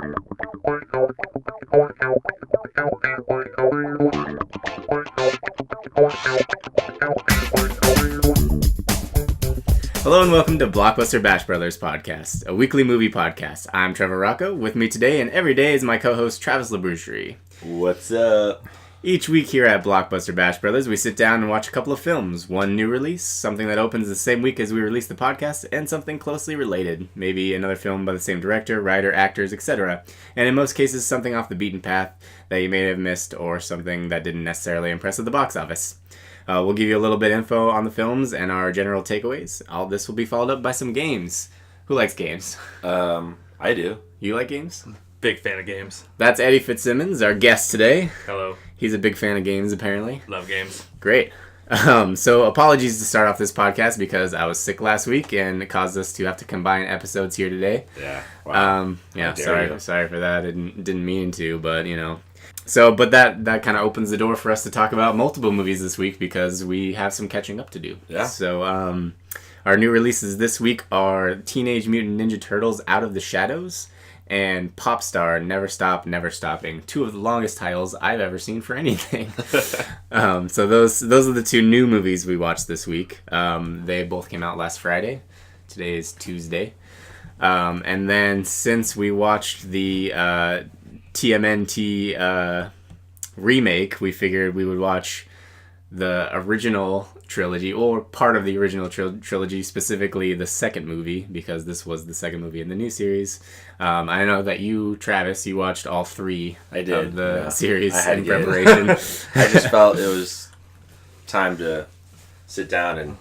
Hello and welcome to Blockbuster Bash Brothers Podcast, a weekly movie podcast. I'm Trevor Rocco. With me today and every day is my co-host Travis Labrucherie. What's up? Each week here at Blockbuster Bash Brothers, we sit down and watch a couple of films. One new release, something that opens the same week as we release the podcast, and something closely related. Maybe another film by the same director, writer, actors, etc. And in most cases, something off the beaten path that you may have missed, or something that didn't necessarily impress at the box office. We'll give you a little bit of info on the films and our general takeaways. All this will be followed up by some games. Who likes games? I do. You like games? Big fan of games. That's Eddie Fitzsimmons, our guest today. Hello. He's a big fan of games, apparently. Love games. Great. So apologies to start off this podcast because I was sick last week and it caused us to have to combine episodes here today. Yeah. Wow. Sorry for that. I didn't mean to, but you know. So, but that kind of opens the door for us to talk about multiple movies this week because we have some catching up to do. Yeah. So, our new releases this week are Teenage Mutant Ninja Turtles Out of the Shadows and Popstar Never Stop, Never Stopping. Two of the longest titles I've ever seen for anything. So those are the two new movies we watched this week. They both came out last Friday. Today is Tuesday. And then since we watched the TMNT remake, we figured we would watch the original trilogy, or part of the original trilogy, specifically the second movie, because this was the second movie in the new series. I know that you, Travis, you watched all three of the series in preparation. I just felt it was time to sit down and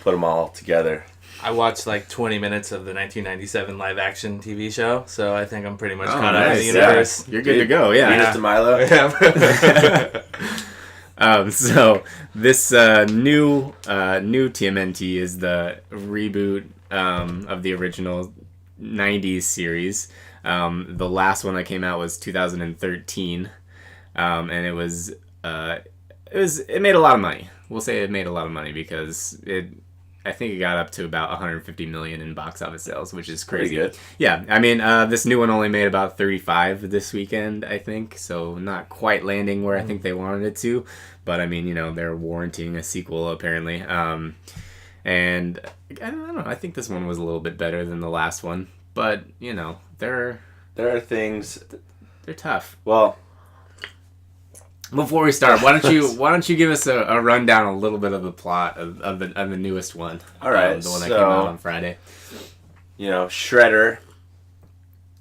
put them all together. I watched like 20 minutes of the 1997 live-action TV show, so I think I'm pretty much caught up in the universe. Yeah. You're good to go, yeah. Venus de Milo? Yeah. So this new TMNT is the reboot of the original 90s series. The last one that came out was 2013, and it made a lot of money. We'll say it made a lot of money because I think it got up to about 150 million in box office sales, which is crazy. Pretty good. Yeah, I mean, this new one only made about 35 this weekend, I think, so not quite landing where I think they wanted it to, but I mean, you know, they're warranting a sequel apparently. And I don't know, I think this one was a little bit better than the last one, but you know, there are things. They're tough. Well, before we start, why don't you give us a rundown, a little bit of the plot of the newest one? All right, the one that came out on Friday. You know, Shredder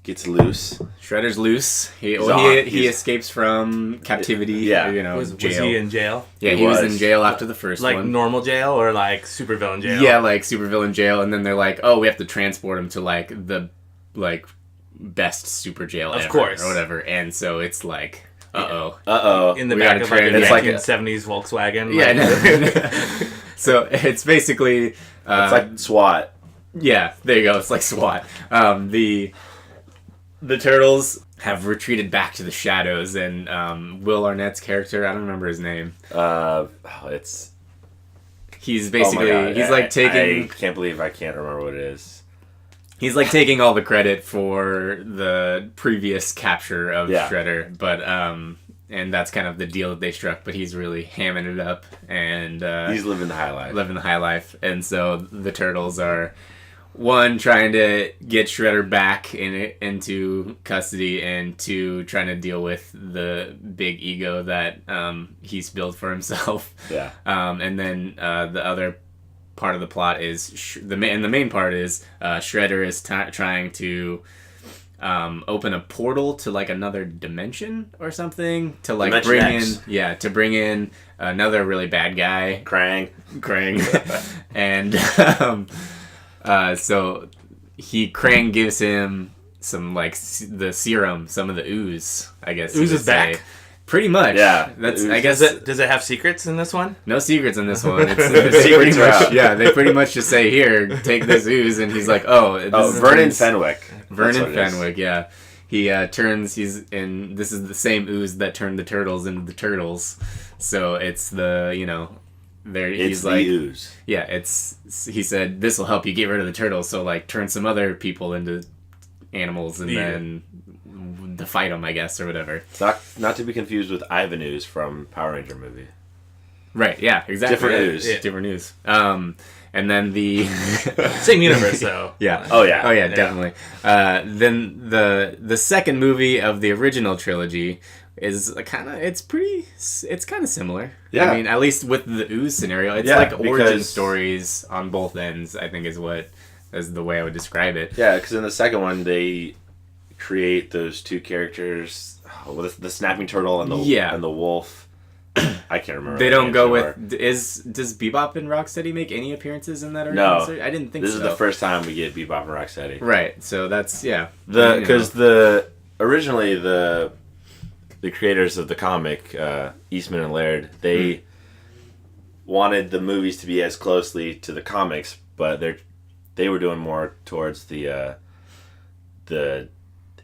gets loose. Shredder's loose. He escapes from captivity. Yeah, you know, Was jail. he in jail? Yeah, he was in jail after the first like one. Like normal jail or like supervillain jail? Yeah, like supervillain jail, and then they're like, oh, we have to transport him to like the best super jail ever, course, or whatever, and so it's like. Uh-oh. In the back of like a 1970s Volkswagen. Yeah, no. So it's basically... it's like SWAT. Yeah, there you go. It's like SWAT. The Turtles have retreated back to the shadows, and Will Arnett's character, I don't remember his name. He's basically... Oh my God. He's like taking... I can't believe I can't remember what it is. He's like taking all the credit for the previous capture of Shredder, but and that's kind of the deal that they struck. But he's really hamming it up, and he's living the high life. And so the Turtles are one trying to get Shredder back into custody, and two trying to deal with the big ego that he's built for himself. Yeah. And then the other part of the plot is the main part is Shredder is trying to open a portal to like another dimension or something to like bring in another really bad guy, Krang, and so Krang gives him some like the serum, some of the ooze, I guess. Ooze is back. Pretty much. Yeah. That's. I guess. Does it have secrets in this one? No secrets in this one. Secrets are out. Yeah, they pretty much just say, "Here, take this ooze," and he's like, Vernon Fenwick. Vernon Fenwick. Yeah. He turns. He's in. This is the same ooze that turned the turtles into the turtles. So it's the He's like, the ooze. Yeah. He said this will help you get rid of the turtles. So like turn some other people into animals and then to fight them, I guess, or whatever. Not to be confused with Ivan Ooze from Power Ranger movie. Right, yeah, exactly. Different ooze. Yeah. Different ooze. And then the... Same universe, though. Yeah. Oh, yeah. Oh, yeah, definitely. Then the second movie of the original trilogy is kind of similar. Yeah. I mean, at least with the ooze scenario, it's like origin stories on both ends, I think is the way I would describe it. Yeah, because in the second one, they create those two characters, the snapping turtle and the wolf. I can't remember. They don't go with... Does Bebop and Rocksteady make any appearances in that original story? I didn't think so. This is the first time we get Bebop and Rocksteady. Right, so that's, yeah. Because originally the creators of the comic, Eastman and Laird, they wanted the movies to be as closely to the comics, but they were doing more towards the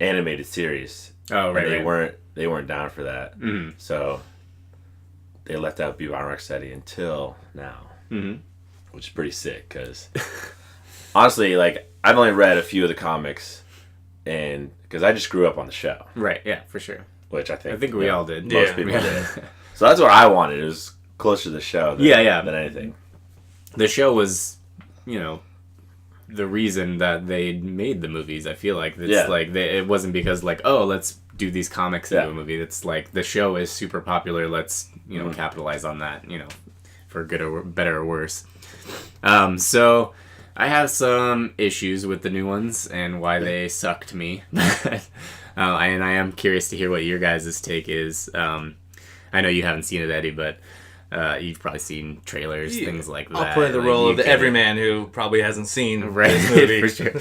animated series. Oh, right. They weren't down for that. Mm-hmm. So they left out Bebop and Rocksteady until now, which is pretty sick. Because honestly, like, I've only read a few of the comics, and because I just grew up on the show. Right. Yeah, for sure. Which I think we all did. Most people did. So that's what I wanted. It was closer to the show than anything. The show was, the reason that they made the movies. I feel like it's like it wasn't because like, oh, let's do these comics into a movie. It's like the show is super popular. Let's capitalize on that. For good or better or worse. So I have some issues with the new ones and why they suck to me. And I am curious to hear what your guys' take is. I know you haven't seen it, Eddie, but you've probably seen trailers, things like that. I'll play the role of the everyman who probably hasn't seen this movie. For sure.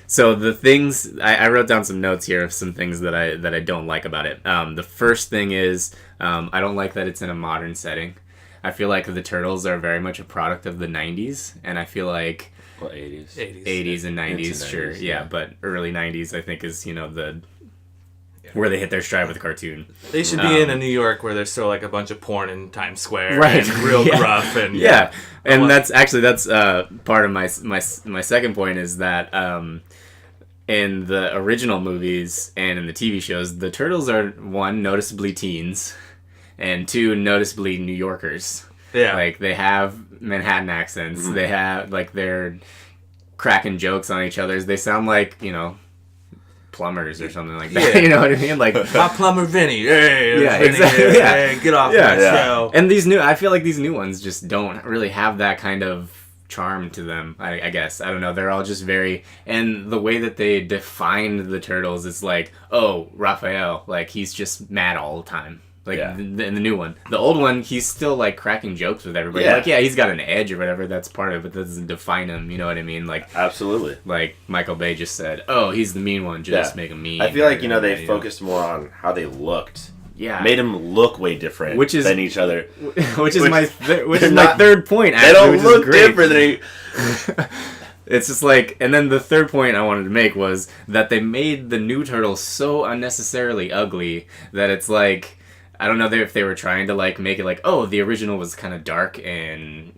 So the things I wrote down some notes here of some things that I don't like about it. The first thing is I don't like that it's in a modern setting. I feel like the Turtles are very much a product of the 90s, and I feel like 80s and 90s, sure, yeah, but early 90s I think is where they hit their stride with the cartoon. They should be in a New York where there's still like a bunch of porn in Times Square, and real gruff, and and that's part of my second point is that in the original movies and in the TV shows, the Turtles are, one, noticeably teens, and two, noticeably New Yorkers. Yeah, like they have Manhattan accents. They have like they're cracking jokes on each other. They sound like plumbers or something like that. You know what I mean? Like my plumber Vinny. Hey, Vinny, exactly. Hey, get off my show. And I feel like these new ones just don't really have that kind of charm to them. I guess I don't know. They're all just and the way that they defined the Turtles is like, oh, Raphael, like he's just mad all the time. Like in the new one. The old one, he's still like cracking jokes with everybody. Like, he's got an edge or whatever, that's part of it, but that doesn't define him, you know what I mean? Like absolutely. Like Michael Bay just said, oh, he's the mean one, just make him mean. I feel like, they focused more on how they looked. Yeah. Made them look way different than each other. Which is my third point, actually. They don't look different. It's just like, and then the third point I wanted to make was that they made the new Turtles so unnecessarily ugly that it's like, I don't know if they were trying to like make it like, oh, the original was kind of dark and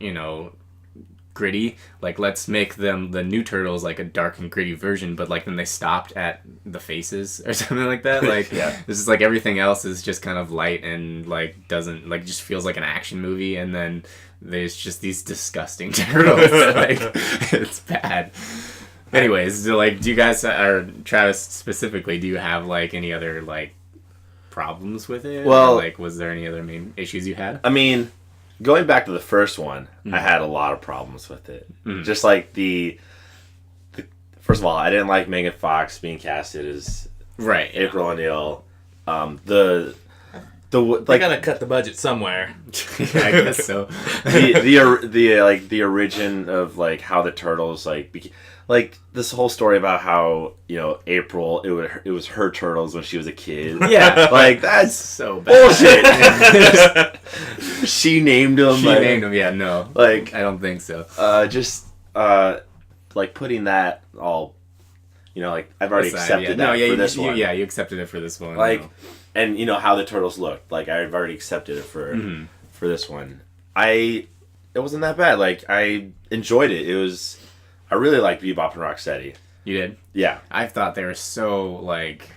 gritty. Like, let's make the new Turtles like a dark and gritty version. But like then they stopped at the faces or something like that. Like this is like everything else is just kind of light and like doesn't like just feels like an action movie. And then there's just these disgusting turtles. Like it's bad. Anyways, do you guys or Travis specifically? Do you have like any other like problems with it? Well, or, like, was there any other main issues you had? I mean, going back to the first one, I had a lot of problems with it. Just like the first of all, I didn't like Megan Fox being casted as April O'Neil. They gotta cut the budget somewhere. I guess so. the origin of like how the Turtles like this whole story about how April it was her turtles when she was a kid. Yeah, like that's so bad. Bullshit. She named them. Yeah, no, like I don't think so. Like putting that all, like I've already accepted that for this one. Yeah, you accepted it for this one. Like, and how the turtles looked. Like I've already accepted it for this one. It wasn't that bad. Like I enjoyed it. I really like Bebop and Rocksteady. You did? Yeah. I thought they were so, like,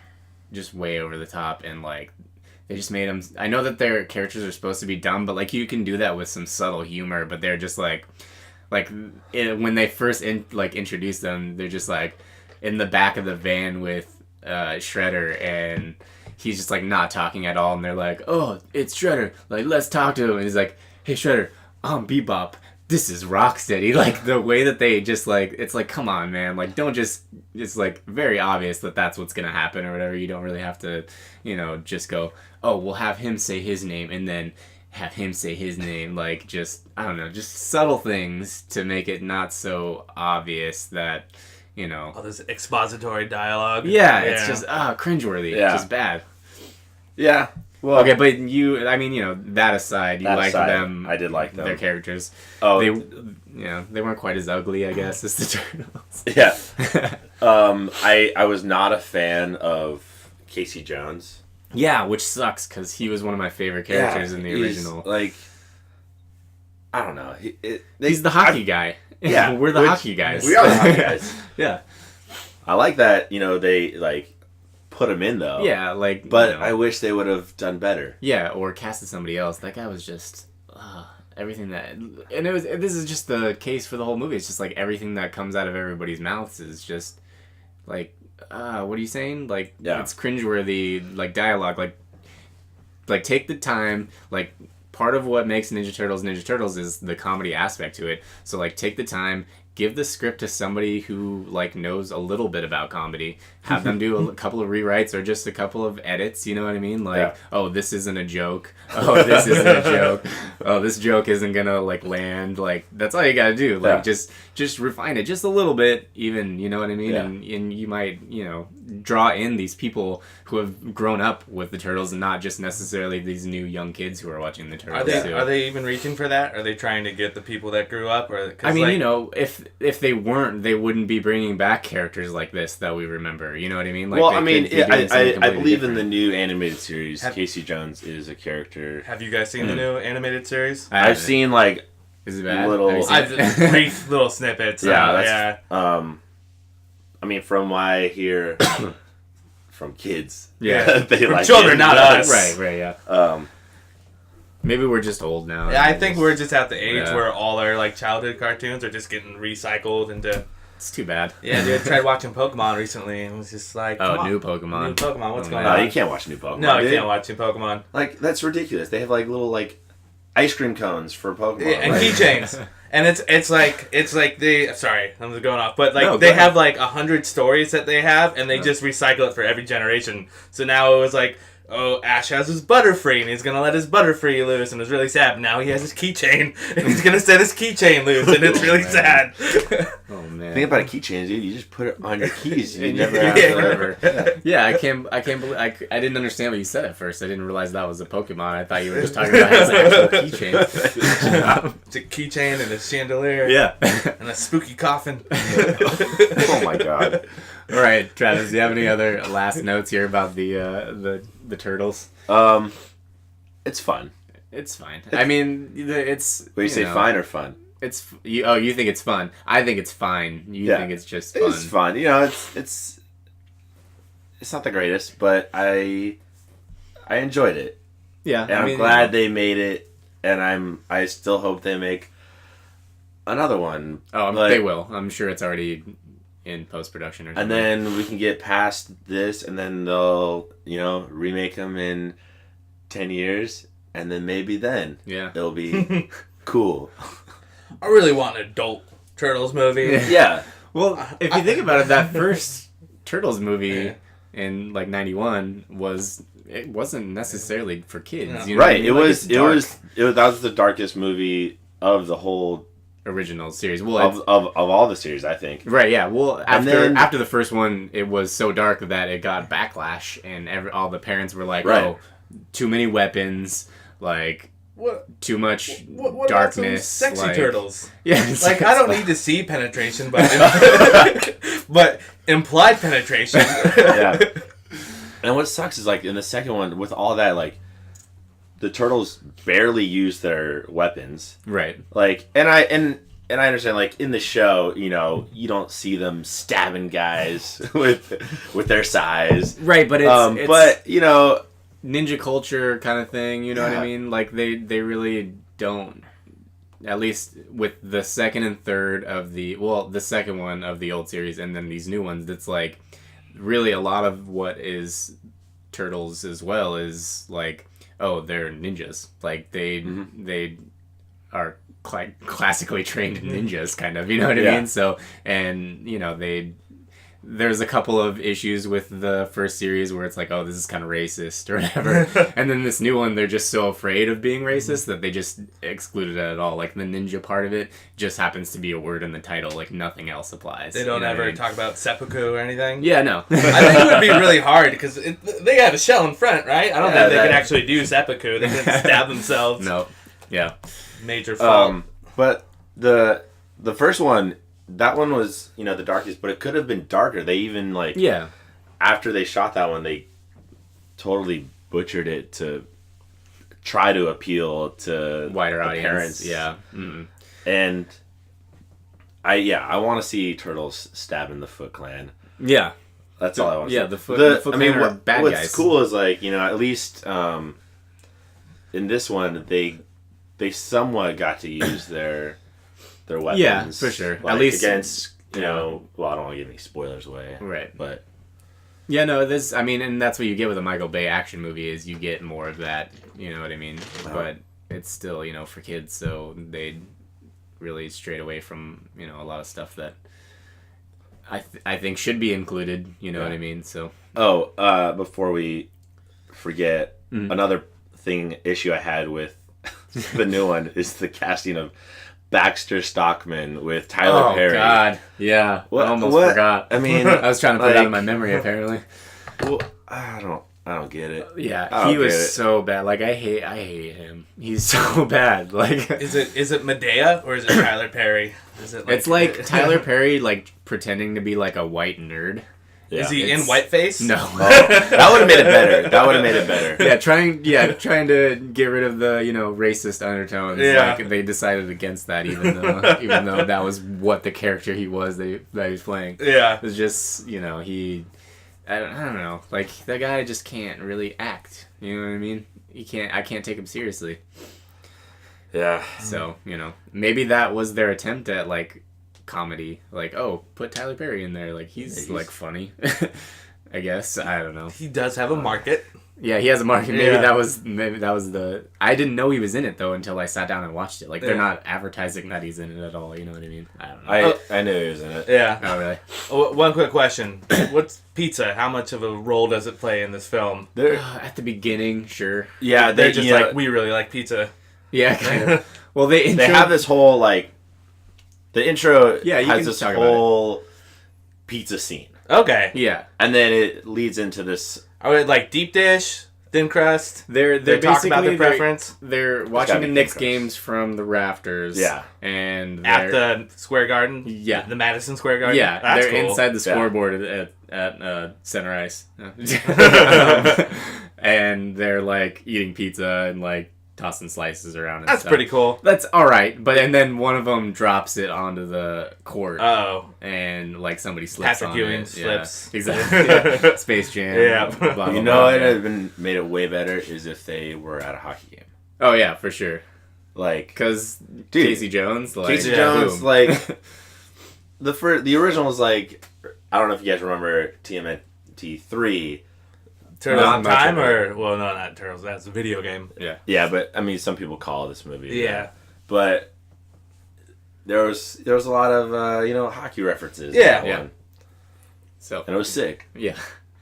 just way over the top, and, like, they just made them... I know that their characters are supposed to be dumb, but, like, you can do that with some subtle humor, but they're just, like, when they first, introduced them, they're just, like, in the back of the van with Shredder, and he's just, like, not talking at all, and they're like, oh, it's Shredder, like, let's talk to him, and he's like, hey, Shredder, I'm Bebop. This is Rocksteady. Like, the way that they just, like, it's like, come on, man. Like, don't just, it's, like, very obvious that that's what's going to happen or whatever. You don't really have to, just go, oh, we'll have him say his name and then have him say his name. Like, just, I don't know, just subtle things to make it not so obvious that, all this expository dialogue. Yeah, it's just, cringeworthy. Yeah. It's just bad. Yeah. Well, okay, but that aside, you liked them. I did like them. Their characters. Oh, they weren't quite as ugly, I guess, as the Turtles. Yeah. I was not a fan of Casey Jones. Yeah, which sucks because he was one of my favorite characters in the original. Like, I don't know. He's the hockey guy. Yeah, we're the hockey guys. We are the hockey guys. Yeah. I like that. They like put him in though. Yeah, like. But I wish they would have done better. Yeah, or casted somebody else. That guy was just everything that, and this is just the case for the whole movie. It's just like everything that comes out of everybody's mouths is just like, what are you saying? Like, it's cringeworthy, like dialogue. Like take the time. Like, part of what makes Ninja Turtles is the comedy aspect to it. So like, take the time. Give the script to somebody who, like, knows a little bit about comedy. Have them do a couple of rewrites or just a couple of edits, you know what I mean? Like, oh, this isn't a joke. Oh, this isn't a joke. Oh, this joke isn't gonna, like, land. Like, that's all you gotta do. Like, just refine it just a little bit, even, you know what I mean? Yeah. And you might, draw in these people who have grown up with the Turtles and not just necessarily these new young kids who are watching the Turtles. Are they even reaching for that? Are they trying to get the people that grew up? Or, I mean, if they weren't, they wouldn't be bringing back characters like this that we remember. You know what I mean? Like, well, I mean, I believe different. in the new animated series, Casey Jones is a character. Have you guys seen the new animated series? I've seen, like, is it bad? Brief little snippets. Yeah. I mean, from what I hear from kids, they like children, not us. Right, yeah. Maybe we're just old now. Yeah, I think we're just at the age where all our like childhood cartoons are just getting recycled into. It's too bad. Yeah, dude, I tried watching Pokemon recently and it was just like, new Pokemon. New Pokemon, what's going on? on? You can't watch new Pokemon. No, you can't watch new Pokemon. Like, that's ridiculous. They have like little like ice cream cones for Pokemon. Yeah, and keychains. And it's like they, sorry, I'm just going off, but like they have like 100 stories that they have, and they just recycle it for every generation. So now it was like, oh, Ash has his Butterfree, and he's gonna let his Butterfree loose, and it's really sad. But now he has his keychain, and he's gonna set his keychain loose, and it's really sad. Oh man! Think about a keychain, dude. You just put it on your keys. You never have to ever. Yeah, I can't believe I didn't understand what you said at first. I didn't realize that was a Pokemon. I thought you were just talking about his actual keychain. It's a keychain and a chandelier. Yeah, and a spooky coffin. Oh my god! All right, Travis, do you have any other last notes here about the Turtles? It's fun. It's fine. I mean, it's. What you say, fine or fun? It's you think it's fun. I think it's fine. You think it's just fun. It's fun. It's not the greatest, but I enjoyed it. Yeah, and I'm glad they made it, and I still hope they make another one. Oh, they will. I'm sure it's already in post-production or something. And then we can get past this, and then they'll, remake them in 10 years, and then maybe then it'll be cool. I really want an adult Turtles movie. Yeah. Well, if you think about it, that first Turtles movie in like 91 wasn't necessarily for kids. Yeah. You know right. I mean? That was the darkest movie of the whole original series. Well, of all the series, I think. Right, yeah. Well, after the first one, it was so dark that it got backlash, and all the parents were like, "Oh, too many weapons, like too much what darkness, about some sexy turtles." Yeah, like I don't need to see penetration, but but implied penetration. Yeah. And what sucks is like in the second one, with all that, like the turtles barely use their weapons. Right. Like, and and I understand, like, in the show, you know, you don't see them stabbing guys with their size. Right, but it's but, you know, ninja culture kind of thing, you know what I mean? Like, they really don't, at least with the second and third of the second one of the old series and then these new ones, it's like, really a lot of what is Turtles as well is, like, oh, they're ninjas. Like, they are classically trained ninjas, kind of, you know what I mean? So, and, you know, there's a couple of issues with the first series where it's like, oh, this is kind of racist or whatever. And then this new one, they're just so afraid of being racist that they just excluded it at all. Like, the ninja part of it just happens to be a word in the title. Like, nothing else applies. They don't ever talk about seppuku or anything? Yeah, no. I think it would be really hard because they have a shell in front, right? I don't think they can actually do seppuku. They can stab themselves. No. Yeah. Major fault. But the first one, that one was, you know, the darkest, but it could have been darker. They even, like, after they shot that one, they totally butchered it to try to appeal to wider audience. Parents. Yeah. Mm-hmm. And I want to see Turtles stabbing the Foot Clan. Yeah. That's all I want to see. Yeah, the Foot Clan are bad guys. What's cool is, like, you know, at least in this one, they somewhat got to use their weapons. Yeah, for sure. Like, at least against, you know, well, I don't want to give any spoilers away. Right. But yeah, no, and that's what you get with a Michael Bay action movie is you get more of that, you know what I mean? But it's still, you know, for kids, so they really strayed away from, you know, a lot of stuff that I think should be included, you know what I mean? So before we forget, another issue I had with the new one is the casting of Baxter Stockman with Tyler Perry. Oh, God. Yeah. I almost forgot. I mean... I was trying to put it out of my memory, apparently. Well, I don't get it. Yeah, he was so bad. Like, I hate him. He's so bad. Like... Is it Medea or is it Tyler Perry? It's like Tyler Perry, like, pretending to be, like, a white nerd. Yeah. Is he in whiteface? No. That would have made it better. Yeah, trying to get rid of the, you know, racist undertones. Yeah. Like, they decided against that, even though that was what the character he was that he was playing. Yeah. It was just, you know, I don't know. Like, that guy just can't really act. You know what I mean? I can't take him seriously. Yeah. So, you know, maybe that was their attempt at, like, comedy. Like, oh, put Tyler Perry in there. Like, he's like, funny. I guess. I don't know. He does have a market. Yeah, he has a market. Maybe that was the... I didn't know he was in it, though, until I sat down and watched it. Like, they're not advertising that he's in it at all. You know what I mean? I don't know. I knew he was in it. Yeah. Oh, really? One quick question. What's pizza? How much of a role does it play in this film? At the beginning, sure. Yeah, they're just like, we really like pizza. Yeah, kind of. Well, they have this whole, like... The intro has this whole pizza scene. Okay. Yeah. And then it leads into this... Are they like deep dish, thin crust? They're talk about their preference? They're watching the Knicks games from the rafters. Yeah. And at the Square Garden? Yeah. The Madison Square Garden? Yeah. That's they're cool. inside the scoreboard at Center Ice. And they're like eating pizza and like tossing slices around and That's stuff. pretty cool. That's alright, and then one of them drops it onto the court. Oh. And like somebody slips Patrick on Ewing it. slips. Yeah, exactly. Yeah. Space Jam. Yeah. Blah, blah, You blah, know, blah. it would have made it way better is if they were at a hockey game. Oh yeah, for sure. Like, because Casey Jones, like Casey Jones, like the original was like, I don't know if you guys remember TMNT 3. Turtles in Time, no, not Turtles. That's a video game. Yeah. Yeah, but I mean, some people call this movie. Yeah. But there was a lot of hockey references. Yeah. In that one. So and it was sick. Yeah.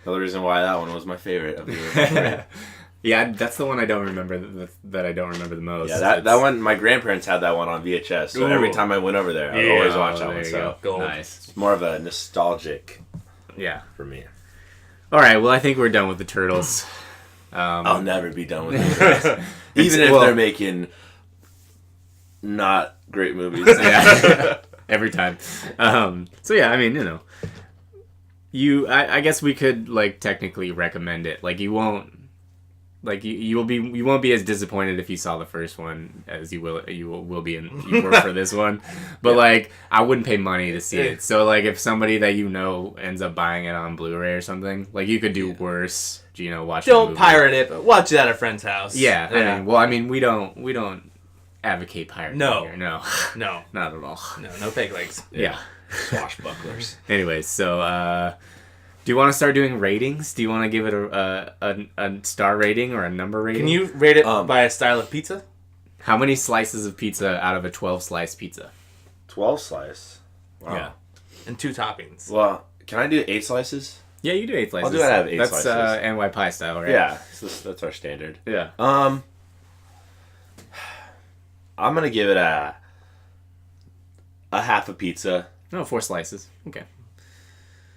Another reason why that one was my favorite of the original. Yeah, that's the one I don't remember that I don't remember the most. Yeah, that one. My grandparents had that one on VHS, so every time I went over there, I'd always watch that one. So nice. It's more of a nostalgic. Yeah, for me. All right, well, I think we're done with the Turtles. I'll never be done with the Turtles, even if they're making not great movies. Yeah, every time. So yeah, I mean, I guess we could like technically recommend it. Like you won't Like you won't be as disappointed if you saw the first one as you will be you were for this one. But like I wouldn't pay money to see it. So like if somebody that you know ends up buying it on Blu-ray or something, like you could do worse. You know, watch. Don't pirate it, but watch it at a friend's house. Yeah. I mean, we don't advocate pirating here. No, not at all. No peg legs. Yeah. Swashbucklers. Anyways, so do you want to start doing ratings? Do you want to give it a star rating or a number rating? Can you rate it by a style of pizza? How many slices of pizza out of a 12-slice pizza? 12 slice. Wow. Yeah. And 2 toppings. Well, can I do 8 slices? Yeah, you do 8 slices. I'll do it out of 8 slices. That's NY pie style, right? Yeah, that's our standard. Yeah. I'm gonna give it a half a pizza. No, 4 slices. Okay.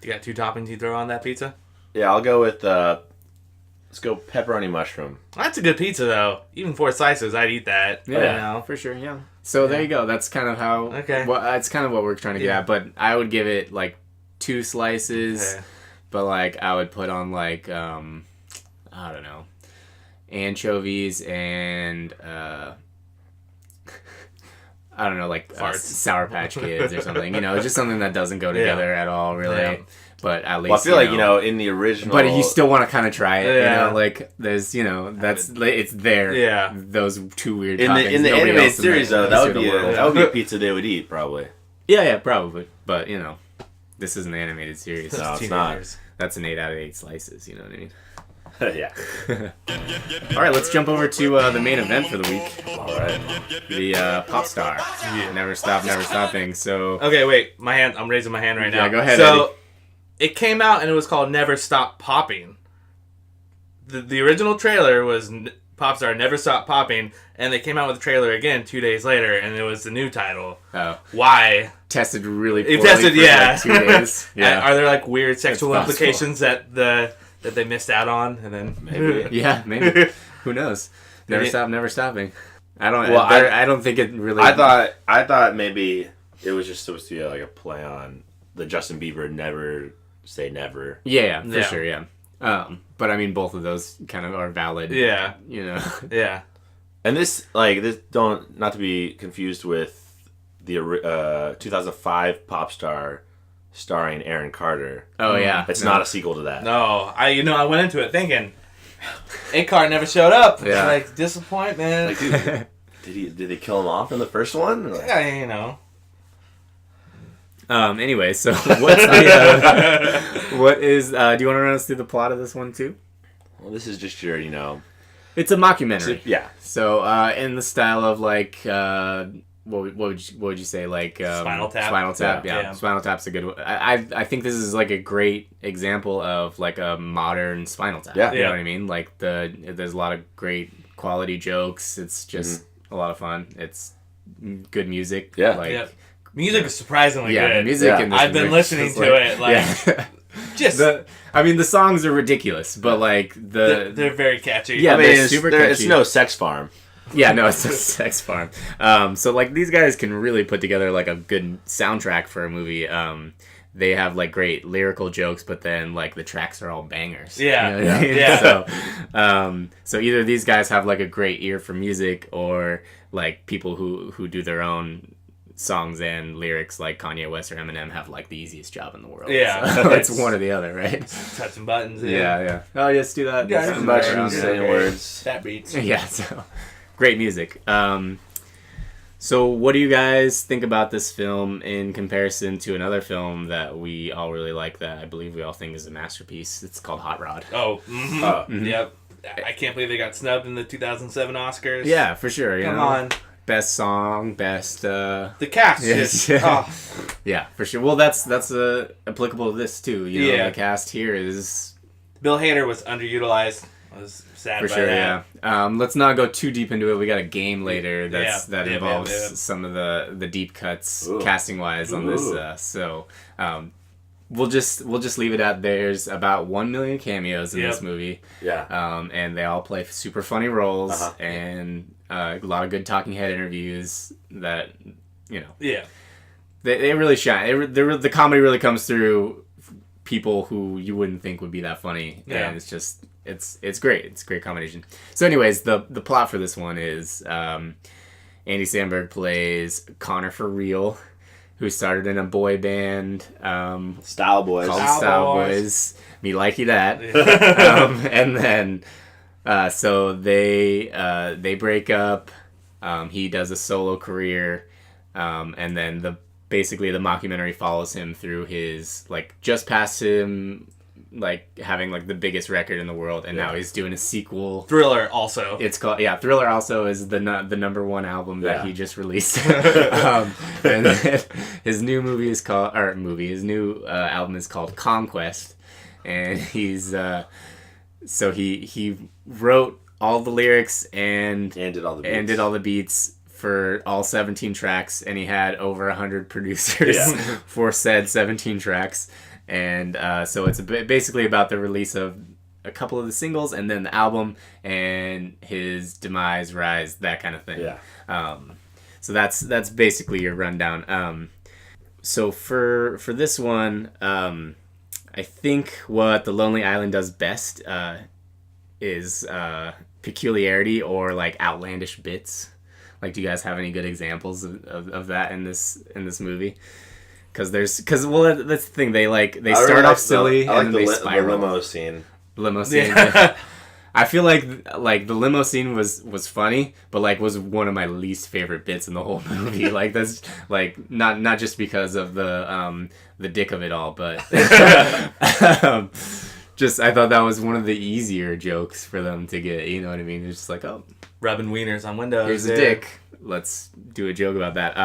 You got 2 toppings you throw on that pizza? Yeah, I'll go with let's go pepperoni mushroom. That's a good pizza though. Even 4 slices, I'd eat that. Yeah, for sure. Yeah. So there you go. That's kind of how. Okay. Well, that's kind of what we're trying to get at. But I would give it like 2 slices. Okay. But like I would put on like I don't know, anchovies and I don't know, like Sour Patch Kids or something. You know, just something that doesn't go together at all, really. Yeah. But at least, well, I feel like, you know, in the original... But you still want to kind of try it, you know? Like, there's, you know, it's there. Yeah. Those 2 weird toppings. In the animated series, though, that would be a pizza they would eat, probably. Yeah, probably. But, you know, this is an animated series. No, it's not. That's an 8 out of 8 slices, you know what I mean? Yeah. All right, let's jump over to the main event for the week. All right. The Popstar. Yeah. Never stopping. So... Okay, wait. I'm raising my hand right now. Yeah, go ahead, So, Eddie. It came out and it was called Never Stop Popping. The original trailer was Popstar Never Stop Popping, and they came out with the trailer again 2 days later, and it was the new title. Oh. Why? Tested really poorly for like 2 days. Yeah. Are there like weird sexual implications that they missed out on? And then maybe. Yeah, maybe. Who knows? Never stopping. I don't think it really... I thought maybe it was just supposed to be like a play on the Justin Bieber Never Say Never. Yeah, for sure, yeah. But I mean, both of those kind of are valid. Yeah. You know? Yeah. And this not to be confused with the 2005 Popstar starring Aaron Carter. Oh, yeah. It's not a sequel to that. No. I went into it thinking, A-Car never showed up. Yeah. Like, disappointment. Like, dude, did they kill him off in the first one? Like, yeah, you know. Anyway, so what's the what is do you want to run us through the plot of this one too? Well, this is just your, you know, it's a mockumentary. Yeah. So in the style of like what would you say, like Spinal Tap? Spinal Tap, yeah. Spinal Tap's a good one. I think this is like a great example of like a modern Spinal Tap. Yeah. You know what I mean? Like there's a lot of great quality jokes. It's just a lot of fun. It's good music. Yeah. Like music is surprisingly good. The music in this I've been listening to it. Like, just the songs are ridiculous, but like they're very catchy. Yeah, I mean, they're super catchy. It's no Sex Farm. Yeah, no, it's a Sex Farm. So like these guys can really put together like a good soundtrack for a movie. They have like great lyrical jokes, but then like the tracks are all bangers. Yeah, you know what I mean? So either these guys have like a great ear for music, or like people who do their own songs and lyrics like Kanye West or Eminem have like the easiest job in the world. Yeah. So it's one or the other, right? Touching buttons. Yeah. Oh, yes, do that. Yeah, touching buttons, saying words. That beats. Yeah, so great music. So what do you guys think about this film in comparison to another film that we all really like, that I believe we all think is a masterpiece? It's called Hot Rod. Oh, yep. I can't believe they got snubbed in the 2007 Oscars. Yeah, for sure. Come on. Best song, best... The cast. Yes, yeah, for sure. Well, that's applicable to this, too. You know, the cast here is... Bill Hader was underutilized. I was sad for by sure, that. Yeah. Let's not go too deep into it. We got a game later that involves some of the deep cuts casting-wise on this. So we'll just leave it at there's about 1 million cameos in this movie. Yeah. And they all play super funny roles and a lot of good talking head interviews that, you know. Yeah. They really shine. The comedy really comes through people who you wouldn't think would be that funny. Yeah. And it's great. It's a great combination. So, anyways, the plot for this one is Andy Samberg plays Connor for Real, who started in a boy band Style Boys. called Style Boys. Me likey that. And then so they break up. He does a solo career, and then basically the mockumentary follows him through his like just past him like having like the biggest record in the world, and now he's doing a sequel. Thriller also. It's called Thriller also is the number one album that he just released. And then his new movie is called his new album is called Conquest, and he's so he wrote all the lyrics and did all the beats for all 17 tracks, and he had over 100 producers for said 17 tracks. And so it's basically about the release of a couple of the singles and then the album and his demise, rise, that kind of thing. Yeah. So that's basically your rundown. So for this one, I think what The Lonely Island does best is peculiarity or like outlandish bits. Like, do you guys have any good examples of that in this movie? Because that's the thing. They start off silly and then they spiral. The limo scene. Limo scene. Yeah. I feel like the limo scene was funny, but like was one of my least favorite bits in the whole movie. Like that's like not just because of the dick of it all, but just I thought that was one of the easier jokes for them to get. You know what I mean? It's just like, oh, rubbing wieners on windows. Here's a dick. Let's do a joke about that.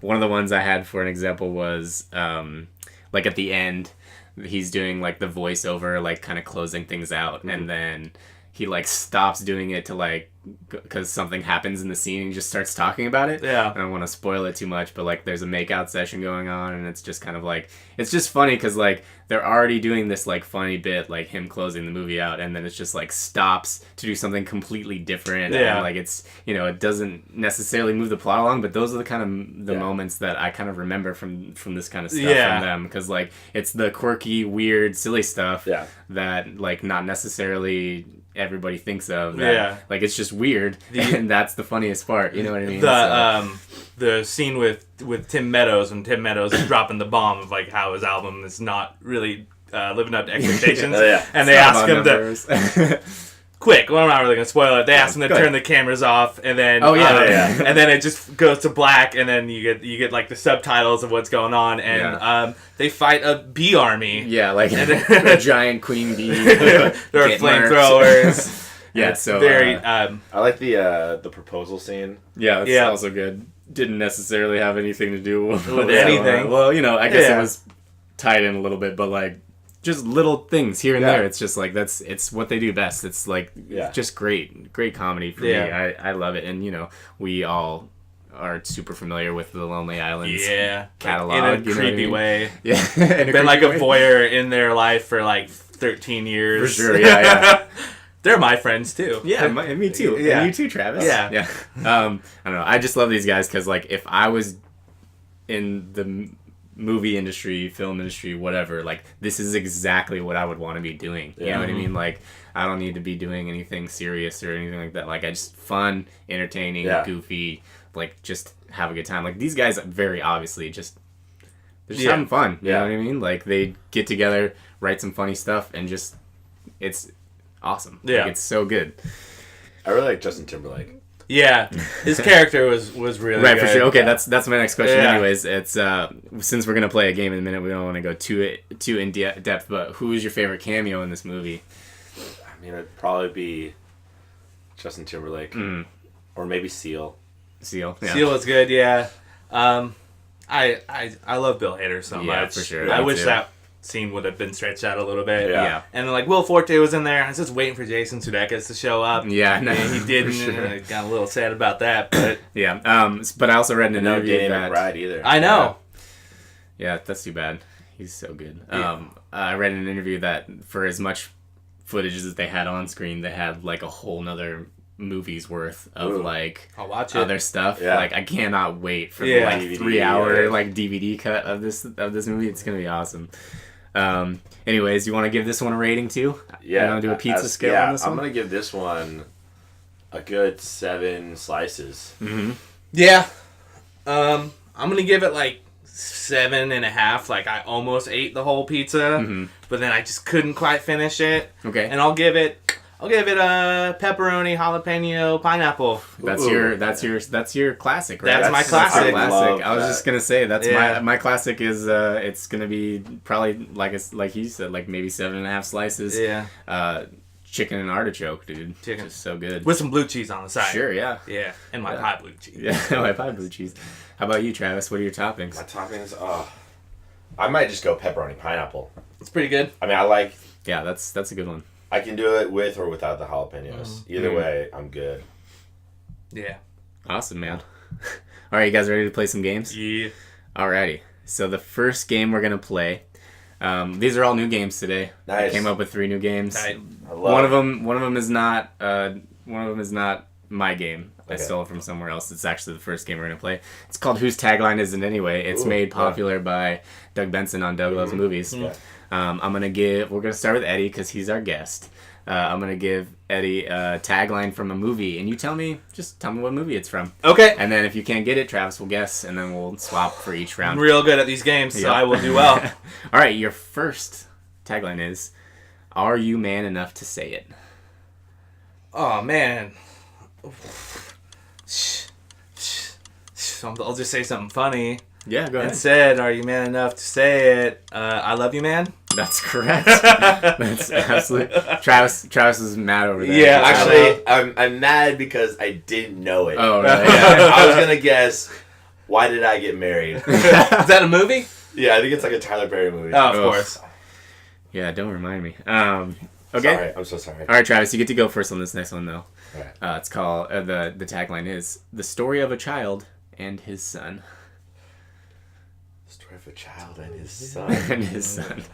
One of the ones I had for an example was like at the end, he's doing like the voiceover, like kind of closing things out, and then he like stops doing it to like because something happens in the scene and he just starts talking about it. Yeah. I don't want to spoil it too much, but like there's a makeout session going on, and it's just kind of like it's just funny because like they're already doing this like funny bit, like him closing the movie out, and then it's just like stops to do something completely different. Yeah. And like it's it doesn't necessarily move the plot along, but those are the kind of the moments that I kind of remember from this kind of stuff from them, because like it's the quirky, weird, silly stuff that like not necessarily everybody thinks of that, like it's just weird, and that's the funniest part, you know what I mean? The scene with Tim Meadows, when Tim Meadows is dropping the bomb of like how his album is not really living up to expectations, and they ask him to quick, well, I'm not really gonna spoil it. They ask him to turn the cameras off, and then and then it just goes to black, and then you get like the subtitles of what's going on, and they fight a bee army. Yeah, like a giant queen bee. There are flamethrowers. Yeah, so very. I like the proposal scene. Yeah, that's also good. Didn't necessarily have anything to do with anything. Well, I guess it was tied in a little bit, but like. Just little things here and there. It's just like it's what they do best. It's like just great comedy for me. I love it, and we all are super familiar with the Lonely Island's catalog in a creepy way. Yeah, been like a voyeur in their life for like 13 years. For sure. Yeah. They're my friends too. Yeah, me too. Yeah. And you too, Travis. Yeah. I don't know. I just love these guys because like if I was in the movie industry, film industry, whatever, like this is exactly what I would want to be doing. You know what I mean? Like I don't need to be doing anything serious or anything like that. Like I just fun, entertaining, goofy, like just have a good time. Like these guys very obviously they're just having fun. You know what I mean? Like they get together, write some funny stuff, and just it's awesome. Yeah. Like, it's so good. I really like Justin Timberlake. Yeah, his character was really right, good. for sure. Okay, that's my next question. Anyways, it's since we're gonna play a game in a minute, we don't want to go too in depth. But who is your favorite cameo in this movie? I mean, it'd probably be Justin Timberlake, or maybe Seal. Seal was good. Yeah, I love Bill Hader so much. Yeah, for sure. I wish that scene would have been stretched out a little bit. Yeah. And then, like, Will Forte was in there. I was just waiting for Jason Sudeikis to show up. Yeah, no, and he didn't. Sure. And I got a little sad about that, but but I also read in an interview Danny that McBride either. I know. Yeah, that's too bad. He's so good. I read in an interview that for as much footage as they had on screen, they had like a whole nother movie's worth of like I'll watch other stuff. Yeah. Like I cannot wait for the like DVD, 3 hour like DVD cut of this movie. It's gonna be awesome. Anyways, you want to give this one a rating too? Yeah. You want to do a pizza scale on this one? I'm going to give this one a good 7 slices. Mm-hmm. Yeah. I'm going to give it like 7.5. Like, I almost ate the whole pizza, but then I just couldn't quite finish it. Okay. And I'll give it a pepperoni, jalapeno, pineapple. That's your classic, right? That's my classic. I was just gonna say that's my classic is it's gonna be probably like you said, like maybe 7.5 slices. Yeah. Chicken and artichoke, dude. Chicken. Just so good. With some blue cheese on the side. Sure, yeah. Yeah. And my pie blue cheese. Yeah, my pie blue cheese. How about you, Travis? What are your toppings? My toppings, I might just go pepperoni pineapple. It's pretty good. I mean, I like. Yeah, that's a good one. I can do it with or without the jalapenos. Either way, I'm good. Yeah. Awesome, man. All right, you guys ready to play some games? Yeah. Alrighty. So the first game we're gonna play. These are all new games today. Nice. I came up with 3 new games. Nice. One of them is not my game. I stole it from somewhere else. It's actually the first game we're gonna play. It's called Whose Tagline Is It Anyway? It's made popular by Doug Benson on Doug Loves Movies. Yeah. We're gonna start with Eddie because he's our guest. I'm gonna give Eddie a tagline from a movie, and you tell me what movie it's from. Okay. And then if you can't get it, Travis will guess, and then we'll swap for each round. I'm real good at these games, so I will do well. All right, your first tagline is, "Are you man enough to say it?" Oh, man. I'll just say something funny. Yeah, go ahead. Instead, are you man enough to say it? I love you, man. That's correct. That's absolutely. Travis is mad over there. Yeah, Actually, I'm mad because I didn't know it. Oh, really? Yeah. I was gonna guess. Why did I get married? Is that a movie? Yeah, I think it's like a Tyler Perry movie. Oh, of course. Yeah, don't remind me. Okay. Sorry, I'm so sorry. All right, Travis, you get to go first on this next one, though. All right. It's called the tagline is "The Story of a Child and His Son." Story of a child and his son. And his son.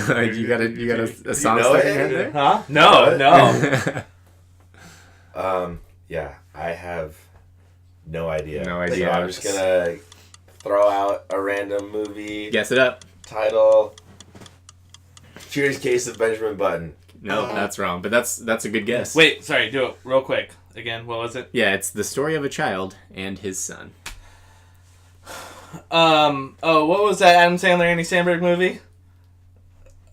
You got a song know stuck in it? your head there? Huh? No. Yeah, I have no idea. No idea. So I'm just gonna throw out a random movie Guess it up. title. Curious Case of Benjamin Button. No, that's wrong. But that's a good guess. Wait, sorry, do it real quick. Again, what was it? Yeah, it's The Story of a Child and His Son. What was that Adam Sandler, Andy Samberg movie?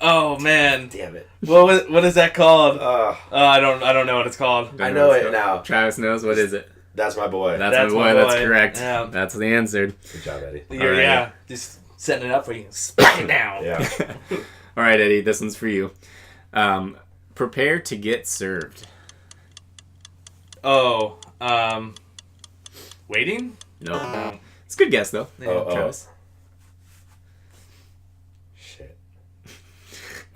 Oh man, Damn it. what is that called? I don't know what it's called. I know it now. Travis knows. What is it? That's my boy. That's That's my my boy. boy. That's correct. Yeah. That's the answer. Good job, Eddie. You're, Alright. Yeah, just setting it up for you. Smack it down. Yeah. All right, Eddie, this one's for you. Prepare to get served. Oh, waiting? No. It's a good guess, though. Travis. Shit.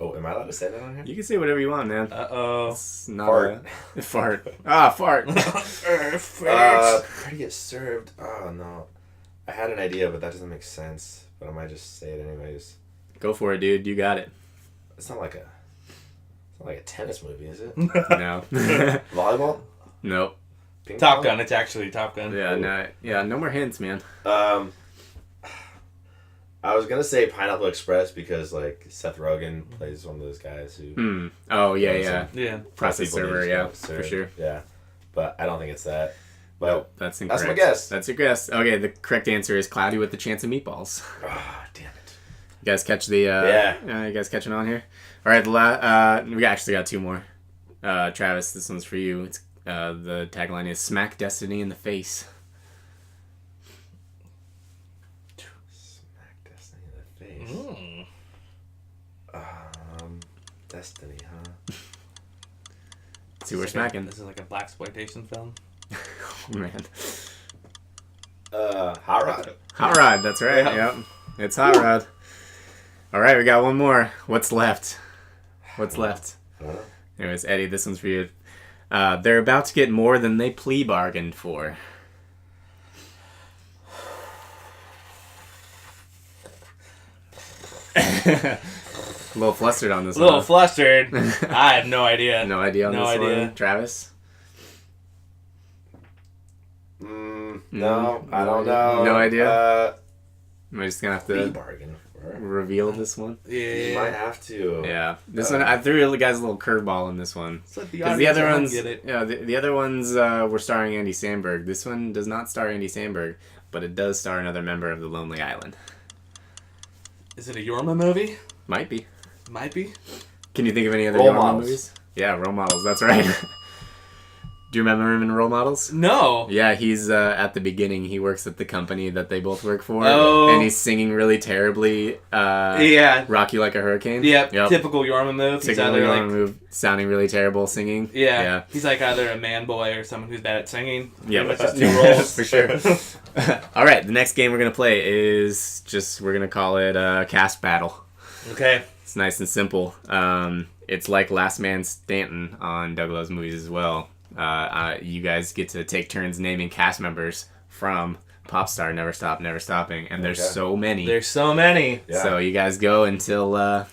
Oh, am I allowed to say that on here? You can say whatever you want, man. Uh-oh. It's not Fart. Fart. Ah, fart. Prepare to get served. Oh, no. I had an idea, but that doesn't make sense. But I might just say it anyways. Go for it, dude. You got it. It's not like a tennis movie, is it? No. Volleyball? Nope. Ping Top pong? Gun. It's actually Top Gun. Yeah, no more hints, man. I was gonna say Pineapple Express because like Seth Rogen plays one of those guys who Oh, yeah. Yeah. Process people server, just yeah, get served. for sure. Yeah, but I don't think it's that. But Nope, that's incorrect. that's my guess. That's your guess. Okay, the correct answer is Cloudy with a Chance of Meatballs. Ah, damn it. You guys catch the... Yeah. You guys catching on here? All right, we actually got 2 more. Travis, this one's for you. It's the tagline is "Smack Destiny in the Face." Smack Destiny in the face. Destiny, huh? See, we're smacking. This is like a blaxploitation film. Oh, man. Hot Rod. Hot Rod, that's right. Yep. It's Hot Rod. All right, we got one more. What's left? Anyways, Eddie, this one's for you. They're about to get more than they plea bargained for. A little flustered on this A little one. flustered. I have no idea. No idea on No this idea. one. Travis? No, I don't know. No idea? Am I just going to have to bargain for? reveal this one? You might have to. Yeah. This one, I threw you guys a little curveball in this one. So the other ones, the other ones were starring Andy Samberg. This one does not star Andy Samberg, but it does star another member of the Lonely Island. Is it a Yorma movie? Might be. Might be. Can you think of any other Role Yorma Models. movies? Yeah, Role Models. That's right. Do you remember him in Role Models? No. Yeah, he's at the beginning. He works at the company that they both work for. Oh. And he's singing really terribly. Yeah. Rock You Like a Hurricane. Yep. Typical Yorma move. Typical Yorma move. Sounding really terrible, singing. Yeah. He's like either a man boy or someone who's bad at singing. Yeah, but just two roles. for sure. All right, the next game we're going to play is we're going to call it Cast Battle. Okay. It's nice and simple. It's like Last Man Stanton on Doug Loves Movies as well. You guys get to take turns naming cast members from Popstar, Never Stop, Never Stopping, and there's so many. There's so many. Yeah. So you guys go until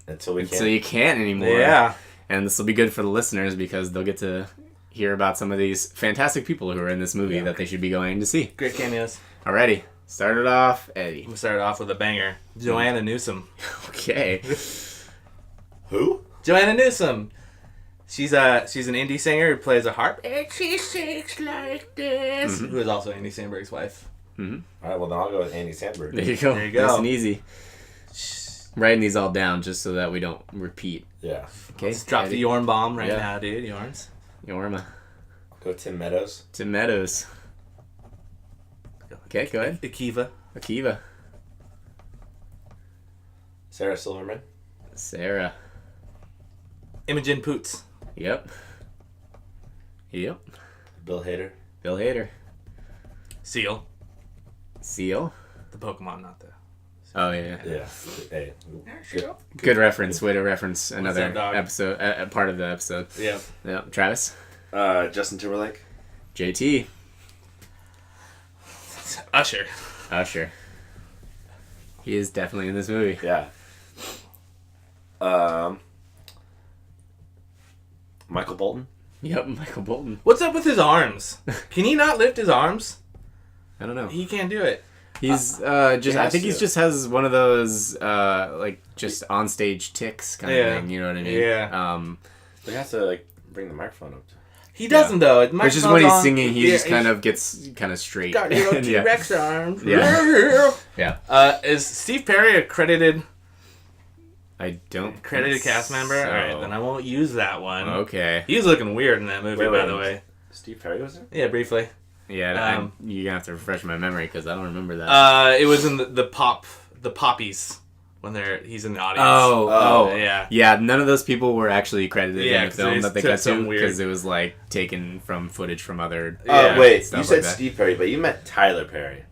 you can't anymore. Yeah. And this will be good for the listeners because they'll get to hear about some of these fantastic people who are in this movie that they should be going to see. Great cameos. Alrighty, start it off, Eddie. We started off with a banger. Joanna Newsom. Okay. Who? Joanna Newsom. She's an indie singer who plays a harp. And she sings like this. Who is also Andy Samberg's wife. All right, well then I'll go with Andy Samberg. There you go. There you go. Nice and easy. Writing these all down just so that we don't repeat. Yeah. Okay. Let's drop the Yorn bomb right Yeah. now, dude. Yorns. Yorma. I'll go Tim Meadows. Tim Meadows. Okay, go ahead. Akiva. Sarah Silverman. Sarah. Imogen Poots. Yep. Bill Hader. Bill Hader. Seal. Seal. The Pokemon, not the... Oh, yeah. Yeah. Hey. Good reference. Way to reference another up, dog? episode, part of the episode. Yeah. Yep. Travis. Justin Timberlake. JT. Usher. Usher. He is definitely in this movie. Yeah. Michael Bolton. Yep, Michael Bolton. What's up with his arms? Can he not lift his arms? I don't know. He can't do it. He's I think he just has one of those just on stage tics kind of thing. You know what I mean? Yeah. He has to bring the microphone up. He doesn't though. Which is when he's singing, he just kind of gets kind of straight. Got little T-Rex arms. Yeah. Yeah. Is Steve Perry accredited? I don't Credited cast member? so. Alright, then I won't use that one. Okay. He was looking weird in that movie, by the way. Steve Perry was there? Yeah, briefly. Yeah, you're gonna have to refresh my memory because I don't remember that. It was in the Poppies when he's in the audience. Oh, yeah. Yeah, none of those people were actually credited Yeah, in the 'cause film they that they took got some to weird- because it was like taken from footage from other. Yeah. Wait, stuff you said like that. Steve Perry, but you meant Tyler Perry.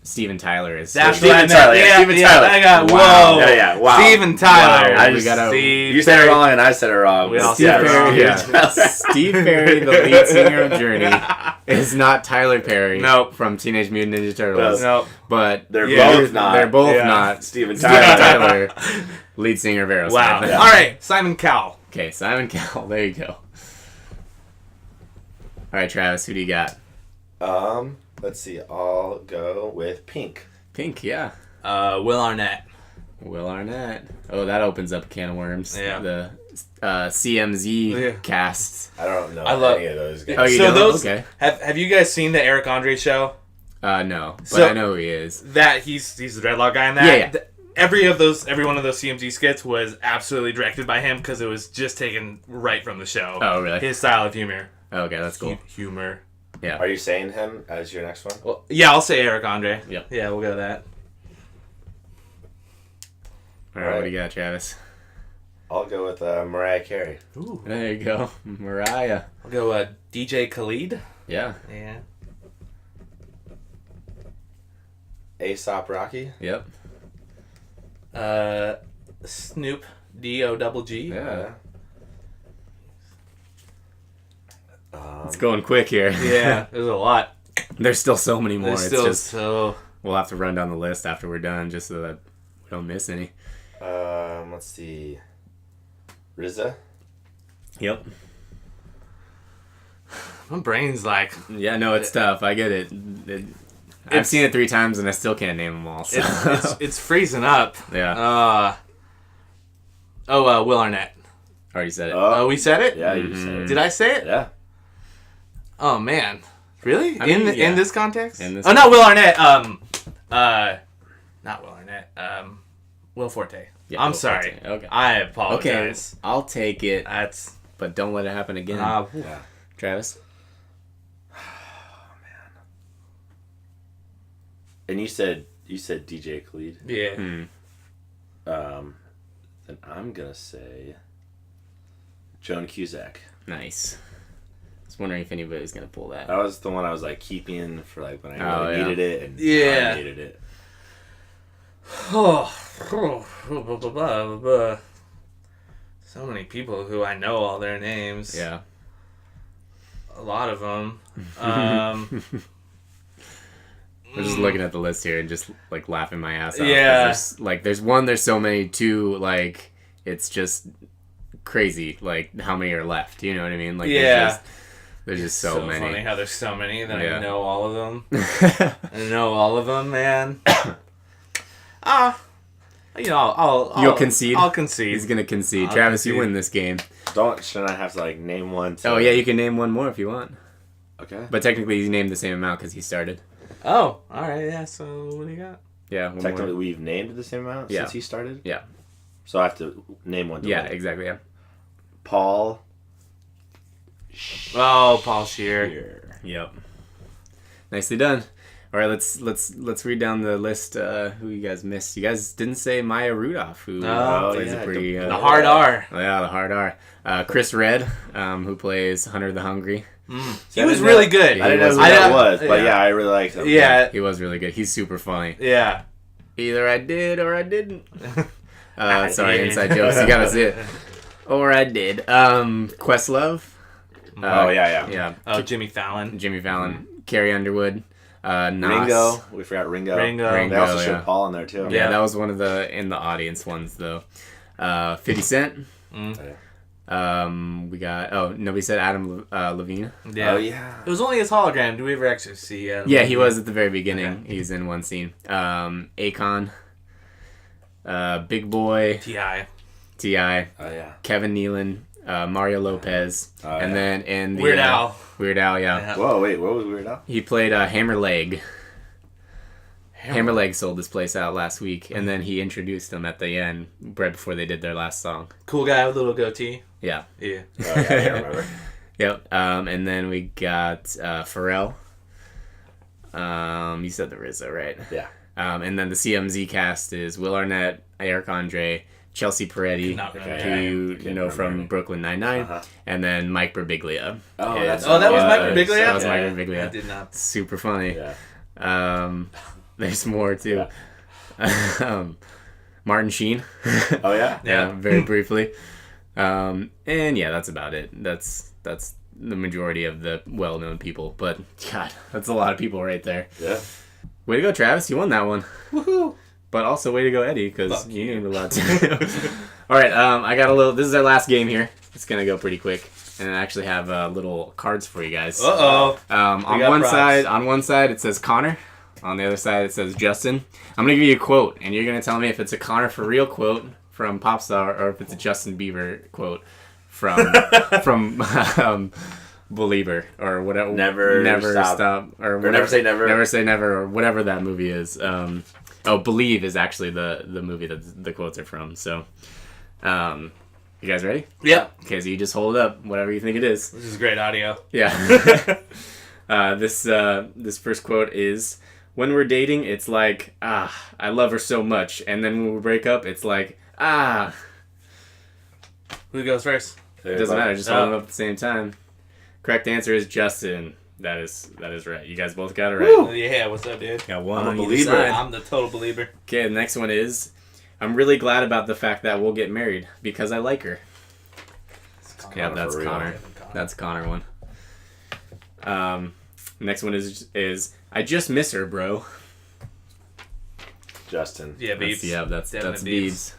Steven Tyler is. That's Steven what I meant. Tyler, yeah, Yeah, Steven yeah, Tyler. I got, Wow. whoa. Yeah, wow. Steven Tyler. Wow, we gotta- Steve You said it Perry. wrong and I said it wrong. We all Steve said it Perry, wrong. yeah. Steve Perry, the lead singer of Journey, is not Tyler Perry Nope. from Teenage Mutant Ninja Turtles. Nope. But They're Yeah. both not. They're both Yeah. not. Steven Steven Tyler. Tyler, lead singer of Aerosmith. Wow. Yeah. All right, Simon Cowell. Okay, Simon Cowell. There you go. All right, Travis, who do you got? Let's see. I'll go with Pink. Pink, yeah. Will Arnett. Will Arnett. Oh, that opens up a can of worms. Yeah. The CMZ Yeah. cast. I don't know I love- any of those guys. Oh, you So don't? those Okay. have you guys seen the Eric Andre show? No, but So- I know who he is. That he's the dreadlock guy in that. Yeah, yeah. Every one of those CMG skits was absolutely directed by him because it was just taken right from the show. Oh, really? His style of humor. Okay, that's cool. Humor. Yeah. Are you saying him as your next one? Well, yeah, I'll say Eric Andre. Yep. Yeah, we'll go with that. All right, what do you got, Travis? I'll go with Mariah Carey. Ooh. There you go. Mariah. I'll go DJ Khalid. Yeah. Yeah. Aesop Rocky. Yep. Snoop D-O-double-G. Yeah. It's going quick here. Yeah, there's a lot. There's still so many more. There's It's still just so... we'll have to run down the list after we're done, just so that we don't miss any. Let's see. RZA. Yep. My brain's like... Yeah, no, it's tough. I get it. I've seen it 3 times and I still can't name them all. So. It's freezing up. Yeah. Will Arnett. Already said it. Oh, we said it? Yeah, you said it. Did I say it? Yeah. Oh, man. Really? I mean, in this context? Not Will Arnett. Not Will Arnett. Will Forte. Yeah, I'm Will sorry. Forte. Okay. I apologize. Okay, I'll take it. That's... But don't let it happen again. Yeah. Travis? Oh, man. And you said DJ Khaled? Yeah. Then I'm going to say Joan Cusack. Nice. I was wondering if anybody was going to pull that. That was the one I was like keeping for like when I really needed it and I needed it. So many people who I know all their names. Yeah. A lot of them. I'm just looking at the list here and just like laughing my ass off. Yeah. There's so many. 2, like it's just crazy. Like how many are left? You know what I mean? Like there's just so many. Funny how there's so many that Yeah. I know all of them. I know all of them, man. You'll concede. I'll concede. He's gonna concede. I'll Travis, concede. you win this game. Shouldn't I have to like name one? Oh yeah, you can name one more if you want. Okay. But technically, you named the same amount because he started. Oh, all right. Yeah. So what do you got? Yeah. One Technically, more. we've named the same amount since he started. Yeah. So I have to name one. Yeah. Exactly. Yeah. Paul. Paul Scheer. Yep. Nicely done. All right, let's read down the list. Who you guys missed? You guys didn't say Maya Rudolph, who plays a pretty the hard R. Oh yeah, the hard R. Chris Redd, who plays Hunter the Hungry. He was really good. I didn't know who that was, but I really liked him. Yeah, he was really good. He's super funny. Yeah. Either I did or I didn't. Sorry, inside jokes. You gotta see it. Or I did. Questlove. Yeah. Oh, Jimmy Fallon. Carrie Underwood. Nas. Ringo. We forgot Ringo. They also showed Paul in there too. Yeah, that was one of the in the audience ones though. 50 Cent. We got nobody said Adam Levine. Yeah. Oh yeah. It was only his hologram. Do we ever actually see Adam Yeah, Levine? he was at the very beginning. Okay. He's in one scene. Akon. Big Boy. T.I. Oh yeah. Kevin Nealon. Mario Lopez. And then in the Weird Al. Weird Al, yeah. Whoa, wait, what was Weird Al? He played Hammerleg. Hammerleg sold this place out last week, and then he introduced them at the end, right before they did their last song. Cool guy with a little goatee. Yeah. Yeah. Oh, yeah, I remember. Yep. And then we got Pharrell. You said the RZA, right? Yeah. And then the CMZ cast is Will Arnett, Eric Andre, Chelsea Peretti, who you know from Brooklyn Nine-Nine, and then Mike Birbiglia. Oh, that was Mike Birbiglia? That was Mike Birbiglia. I did not. Super funny. Yeah. There's more too. Martin Sheen. Oh yeah. Yeah, very briefly. And yeah, that's about it. That's the majority of the well-known people. But God, that's a lot of people right there. Yeah. Way to go, Travis! You won that one. Woohoo! But also, way to go, Eddie, because you named a lot too. All right, I got a little. This is our last game here. It's gonna go pretty quick, and I actually have little cards for you guys. Uh-oh. On one side it says Connor. On the other side it says Justin. I'm gonna give you a quote, and you're gonna tell me if it's a Connor for real quote from Popstar or if it's a Justin Bieber quote from Believer or whatever. Never stop or whatever, never say never. Never say never or whatever that movie is. Believe is actually the movie that the quotes are from. So, you guys ready? Yep. Okay, so you just hold it up, whatever you think it is. This is great audio. Yeah. This first quote is, "When we're dating, it's like, I love her so much, and then when we break up, it's like, Who goes first? It doesn't matter. Just hold them up at the same time." Correct answer is Justin. That is right. You guys both got it right. Woo! Yeah, what's up, dude? Got one I'm a on either believer. side. I'm the total believer. Okay, the next one is, "I'm really glad about the fact that we'll get married because I like her." Yeah, that's Connor. That's Connor one. Next one is "I just miss her, bro." Justin. Yeah, Beebs. That's Definitely Beebs.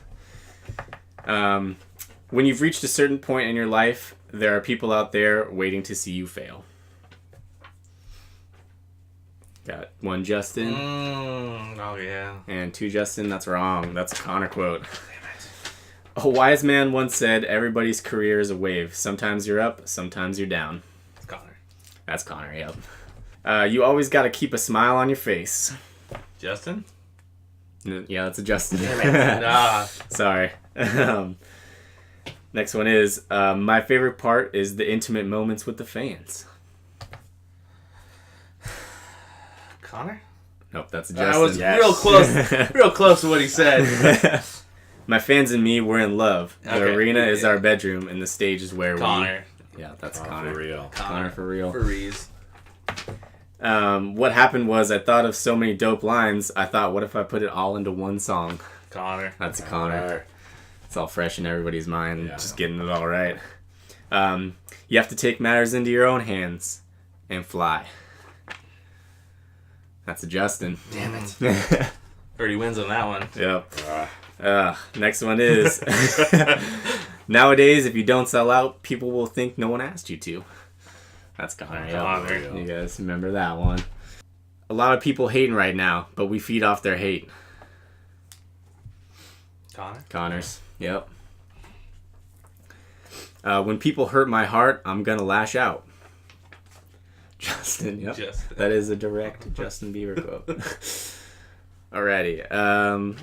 When you've reached a certain point in your life, there are people out there waiting to see you fail. Got 1 Justin. Oh, yeah. And 2 Justin. That's wrong. That's a Connor quote. Damn it. A wise man once said, everybody's career is a wave. Sometimes you're up, sometimes you're down. It's Connor. That's Connor, yep. You always got to keep a smile on your face. Justin? Yeah, that's a Justin. Nah. Sorry. Next one is, my favorite part is the intimate moments with the fans. Connor? Nope, that's a Justin. I was real close to what he said. My fans and me, we're in love. The Okay. arena is our bedroom, and the stage is where Connor. Yeah, that's Connor. For real. Connor for real. For Reese. What happened was I thought of so many dope lines, I thought, what if I put it all into one song? Connor. That's a Connor. It's all fresh in everybody's mind, Yeah. just getting it all right. You have to take matters into your own hands and fly. That's a Justin. Damn it. Already wins on that one. Yep. Next one is, nowadays, if you don't sell out, people will think no one asked you to. That's Connor. Connor. You guys remember that one. A lot of people hating right now, but we feed off their hate. Connor? Connors. Yep. When people hurt my heart, I'm gonna lash out. Justin, yep. Justin. That is a direct Justin Bieber quote. Alrighty.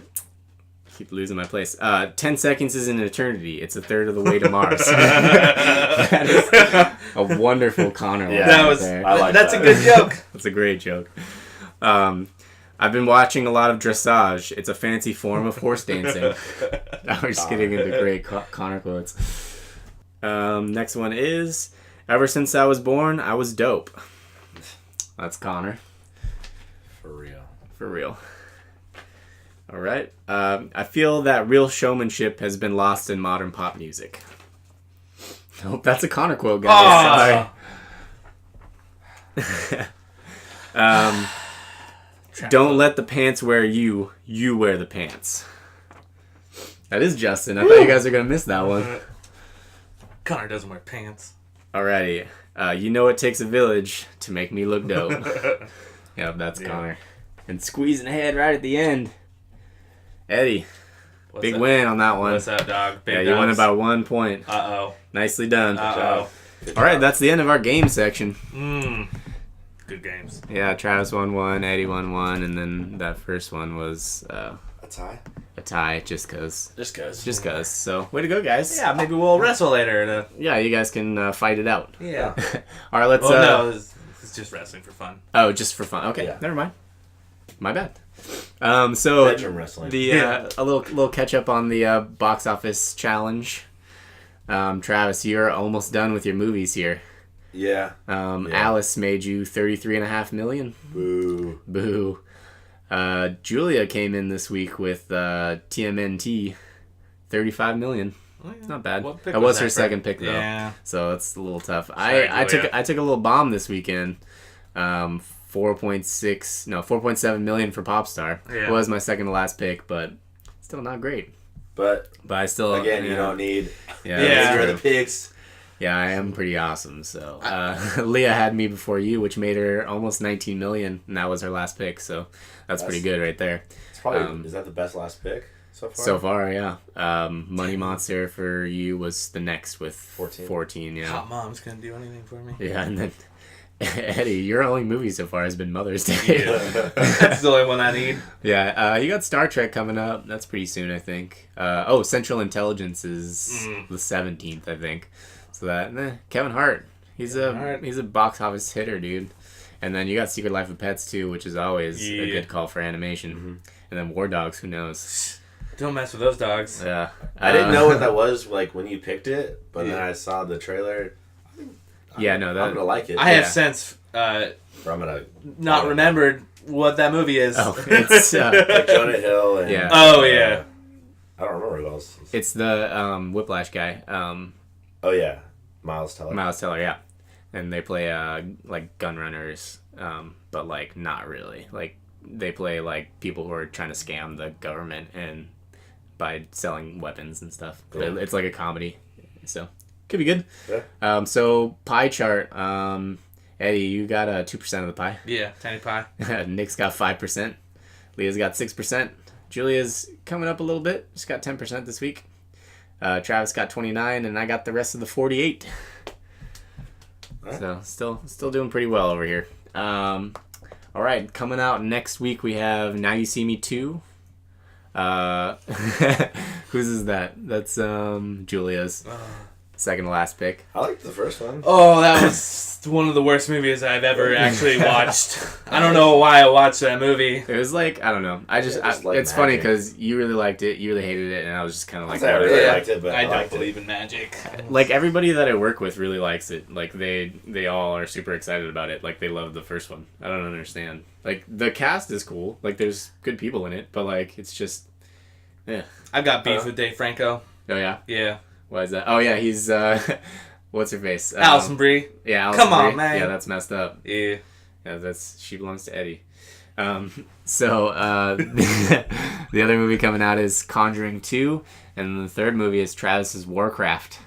Keep losing my place. 10 seconds is an eternity. It's a third of the way to Mars. That is a wonderful Connor line. That was. there. I like that's that. a good joke. That's a great joke. I've been watching a lot of dressage. It's a fancy form of horse dancing. Now we're just getting into great Connor quotes. Next one is, ever since I was born, I was dope. That's Connor. For real. For real. All right. I feel that real showmanship has been lost in modern pop music. Nope, that's a Connor quote, guys. Sorry. Don't let the pants wear you. You wear the pants. That is Justin. I thought you guys were going to miss that one. Connor doesn't wear pants. Alrighty. You know it takes a village to make me look dope. Yep, that's Connor. And squeezing ahead right at the end. Eddie. What's Big up? win on that one. What's up, dog? Big You won dogs. by 1 point. Uh-oh. Nicely done. Uh-oh. Alright, that's the end of our game section. Good games. Yeah, Travis won 1, Eddie won 1, and then that first one was A tie? a tie just because. Just cause. Just because. So, way to go, guys. Yeah, maybe we'll wrestle later. Yeah, you guys can fight it out. Yeah. Alright, let's... Well, no, it's just wrestling for fun. Oh, just for fun. Okay, Yeah. never mind. My bad. So Bedroom wrestling. a little catch up on the box office challenge. Travis, you're almost done with your movies here. Yeah. Alice made you $33.5 million. Boo. Boo. Julia came in this week with TMNT, $35 million. Oh, yeah. It's not bad. What pick That was that her for? second pick though, Yeah. so it's a little tough. Sorry, I Julia. took a little bomb this weekend. 4.7 million for Popstar. Yeah. It was my second to last pick, but still not great. But I still again, you don't need. Yeah. You're the picks. Yeah, I am pretty awesome. So Leah had me before you, which made her almost 19 million, and that was her last pick. So that's pretty good right there. It's probably is that the best last pick so far? So far, yeah. Money Monster for you was the next with 14. Yeah. Hot Mom's gonna do anything for me. Yeah, and then Eddie, your only movie so far has been Mother's Day. That's the only one I need. Yeah, you got Star Trek coming up. That's pretty soon, I think. Central Intelligence is the 17th, I think. So that Kevin Hart, he's a box office hitter, dude. And then you got Secret Life of Pets too, which is always a good call for animation. And then War Dogs, who knows? Don't mess with those dogs. Yeah, I didn't know what that was like when you picked it, but then I saw the trailer. I'm gonna like it. I have since I'm gonna not remembered what that movie is. Oh, it's like Jonah Hill and Yeah. Oh, yeah. I don't remember who else. it's the Whiplash guy, Oh yeah, Miles Teller. Miles Teller, yeah, and they play like gun runners, but like not really. Like they play like people who are trying to scam the government and by selling weapons and stuff. Cool. It's like a comedy, so could be good. Yeah. So Pie Chart, Eddie, you got 2% of the pie. Yeah, tiny pie. Nick's got 5%. Leah's got 6%. Julia's coming up a little bit. She's got 10% this week. Travis got 29, and I got the rest of the 48. So still doing pretty well over here. All right, coming out next week we have Now You See Me 2. Whose is that? That's Julia's second to last pick. I liked the first one. Oh, that was one of the worst movies I've ever actually watched. I don't know why I watched that movie. It was like, I don't know. It's funny because you really liked it, you really hated it, and I was just kind of like, I really liked it, but I don't believe in magic. Like, everybody that I work with really likes it. Like, they all are super excited about it. Like, they love the first one. I don't understand. Like, the cast is cool. Like, there's good people in it, but, like, it's just, yeah. I've got beef with Dave Franco. Oh, yeah? Yeah. Why is that? Oh, yeah, he's, what's her face? Alison Brie. Yeah, Alison Come on, Brie. man. Yeah, that's messed up. Yeah. Yeah, she belongs to Eddie. The other movie coming out is Conjuring 2, and the third movie is Travis's Warcraft.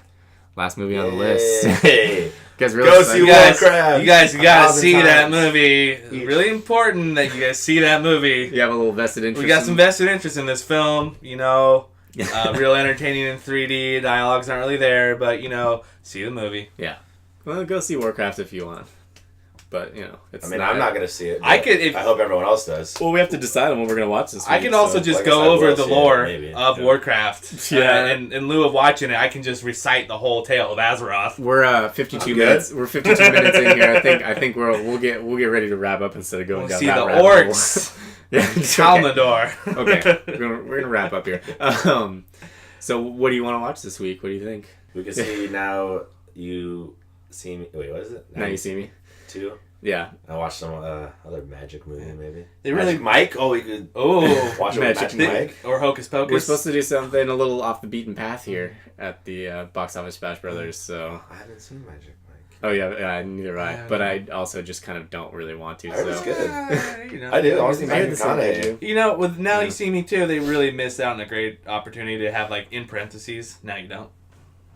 Last movie on the list. Hey. Guys, really Go excited. see Warcraft. You guys gotta see times. that movie. It's really important that you guys see that movie. You have a little vested interest. We got some vested interest in this film, you know. Real entertaining in 3D. Dialogues aren't really there, but, you know, see the movie. Yeah. Well, go see Warcraft if you want. But, you know, it's I'm not going to see it. I hope everyone else does. Well, we have to decide on what we're going to watch this week. I can also just like go I said, over we'll the see it, lore maybe. of Warcraft. Yeah. And in lieu of watching it, I can just recite the whole tale of Azeroth. We're 52 minutes. We're 52 minutes in here. I think we'll get ready to wrap up instead of going down See that the rabbit hole. orcs. Yeah, Talmador. Okay, we're gonna wrap up here. So what do you want to watch this week? What do you think? We can see Now You See Me. Wait, what is it? Now You See Me 2? Yeah. I watched some other magic movie, maybe. They really- Magic Mike? Oh, we could watch it with Magic Magic Mike. Mike. Or Hocus Pocus. We're supposed to do something a little off the beaten path here at the Box Office Bash Brothers. So. I haven't seen Magic Mike. Oh yeah, neither have I. But I also just kind of don't really want to. I heard it's good. You know. I do. Honestly, I heard Matthew the same thing, McConaughey. too. You know, with Now You See Me Too, they really missed out on a great opportunity to have, like, in parentheses, now you don't.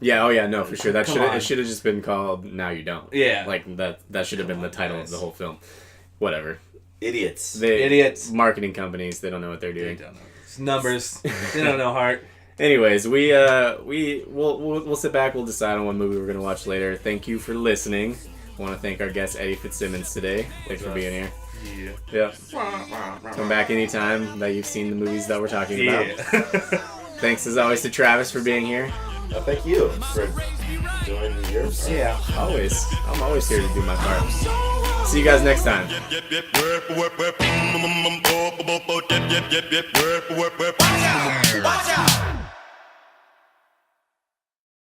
Yeah. Oh yeah. No, for sure. It Come on. should have just been called Now You Don't. Yeah. Like that should have been the title of the whole film. Whatever. Idiots. Idiots. Marketing companies. They don't know what they're They doing. don't know. It's numbers. They don't know heart. Anyways, we'll sit back. We'll decide on what movie we're gonna watch later. Thank you for listening. I want to thank our guest Eddie Fitzsimmons today. Thanks for being here. Yeah. Come back anytime that you've seen the movies that we're talking about. Yeah. Thanks as always to Travis for being here. Thank you for doing your part. Yeah, always. I'm always here to do my part. See you guys next time. Watch out!